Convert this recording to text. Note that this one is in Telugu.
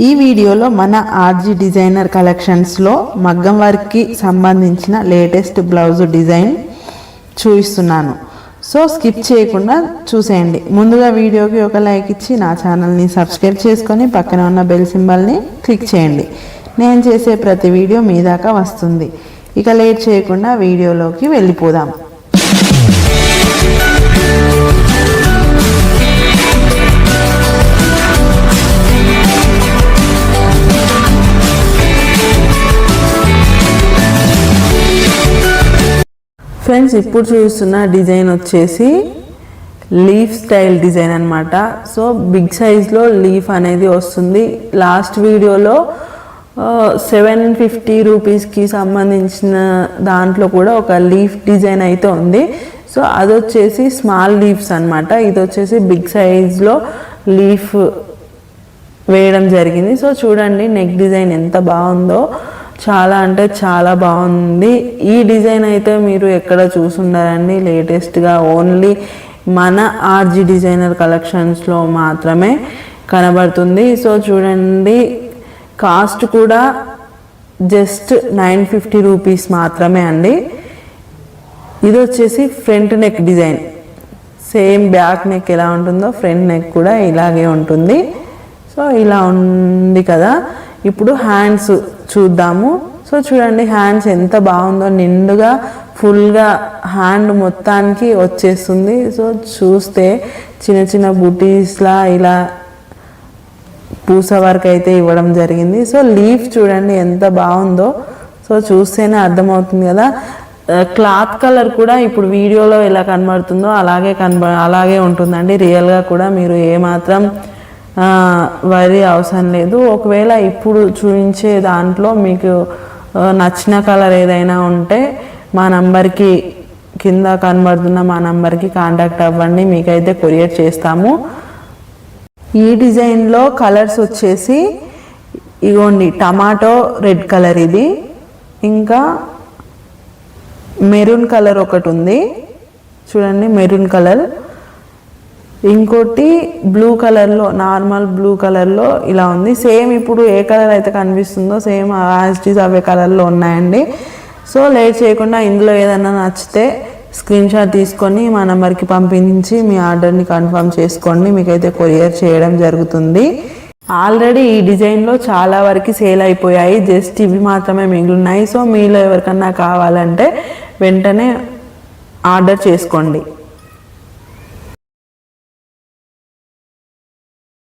ఈ వీడియోలో మన ఆర్జీ డిజైనర్ కలెక్షన్స్లో మగ్గం వర్క్కి సంబంధించిన లేటెస్ట్ బ్లౌజ్ డిజైన్ చూపిస్తున్నాను. సో స్కిప్ చేయకుండా చూసేయండి. ముందుగా వీడియోకి ఒక లైక్ ఇచ్చి నా ఛానల్ని సబ్స్క్రైబ్ చేసుకొని పక్కన ఉన్న బెల్ సింబల్ని క్లిక్ చేయండి. నేను చేసే ప్రతి వీడియో మీ దాకా వస్తుంది. ఇక లేట్ చేయకుండా వీడియోలోకి వెళ్ళిపోదాం. ఫ్రెండ్స్, ఇప్పుడు చూస్తున్న డిజైన్ వచ్చేసి లీఫ్ స్టైల్ డిజైన్ అనమాట. సో బిగ్ సైజ్లో లీఫ్ అనేది వస్తుంది. లాస్ట్ వీడియోలో 750 రూపీస్కి సంబంధించిన దాంట్లో కూడా ఒక లీఫ్ డిజైన్ అయితే ఉంది. సో అది వచ్చేసి స్మాల్ లీవ్స్ అనమాట. ఇది వచ్చేసి బిగ్ సైజ్లో లీఫ్ వేయడం జరిగింది. సో చూడండి నెక్ డిజైన్ ఎంత బాగుందో, చాలా అంటే చాలా బాగుంది. ఈ డిజైన్ అయితే మీరు ఎక్కడ చూసుండారండి. లేటెస్ట్గా ఓన్లీ మన ఆర్జీ డిజైనర్ కలెక్షన్స్లో మాత్రమే కనబడుతుంది. సో చూడండి, కాస్ట్ కూడా జస్ట్ 950 రూపీస్ మాత్రమే అండి. ఇది వచ్చేసి front neck design. Same back neck ఎలా ఉంటుందో ఫ్రంట్ నెక్ కూడా ఇలాగే ఉంటుంది. సో ఇలా ఉంది కదా. ఇప్పుడు హ్యాండ్స్ చూద్దాము. సో చూడండి హ్యాండ్స్ ఎంత బాగుందో, నిండుగా ఫుల్గా హ్యాండ్ మొత్తానికి వచ్చేస్తుంది. సో చూస్తే చిన్న చిన్న బుటీస్లా ఇలా పూస వర్క్ అయితే ఇవ్వడం జరిగింది. సో లీఫ్ చూడండి ఎంత బాగుందో. సో చూస్తేనే అర్థమవుతుంది కదా. క్లాత్ కలర్ కూడా ఇప్పుడు వీడియోలో ఎలా కనబడుతుందో అలాగే ఉంటుందండి. రియల్గా కూడా మీరు ఏమాత్రం వరి అవసరం లేదు. ఒకవేళ ఇప్పుడు చూపించే దాంట్లో మీకు నచ్చిన కలర్ ఏదైనా ఉంటే మా నంబర్కి కింద కనబడుతున్న మా నంబర్కి కాంటాక్ట్ అవ్వండి, మీకైతే కొరియర్ చేస్తాము. ఈ డిజైన్లో కలర్స్ వచ్చేసి ఇగోండి, టమాటో రెడ్ కలర్ ఇది, ఇంకా మెరూన్ కలర్ ఒకటి ఉంది చూడండి, మెరూన్ కలర్. ఇంకోటి బ్లూ కలర్లో, నార్మల్ బ్లూ కలర్లో ఇలా ఉంది. సేమ్ ఇప్పుడు ఏ కలర్ అయితే కనిపిస్తుందో సేమ్ యాజ్ ఇట్ ఈజ్ అవే కలర్లో ఉన్నాయండి. సో లేట్ చేయకుండా ఇందులో ఏదైనా నచ్చితే స్క్రీన్ షాట్ తీసుకొని మా నెంబర్కి పంపించి మీ ఆర్డర్ని కన్ఫర్మ్ చేసుకోండి, మీకైతే కొరియర్ చేయడం జరుగుతుంది. ఆల్రెడీ ఈ డిజైన్లో చాలా వరకు సేల్ అయిపోయాయి, జస్ట్ ఇవి మాత్రమే మిగిలినాయి. సో మీలో ఎవరికన్నా కావాలంటే వెంటనే ఆర్డర్ చేసుకోండి.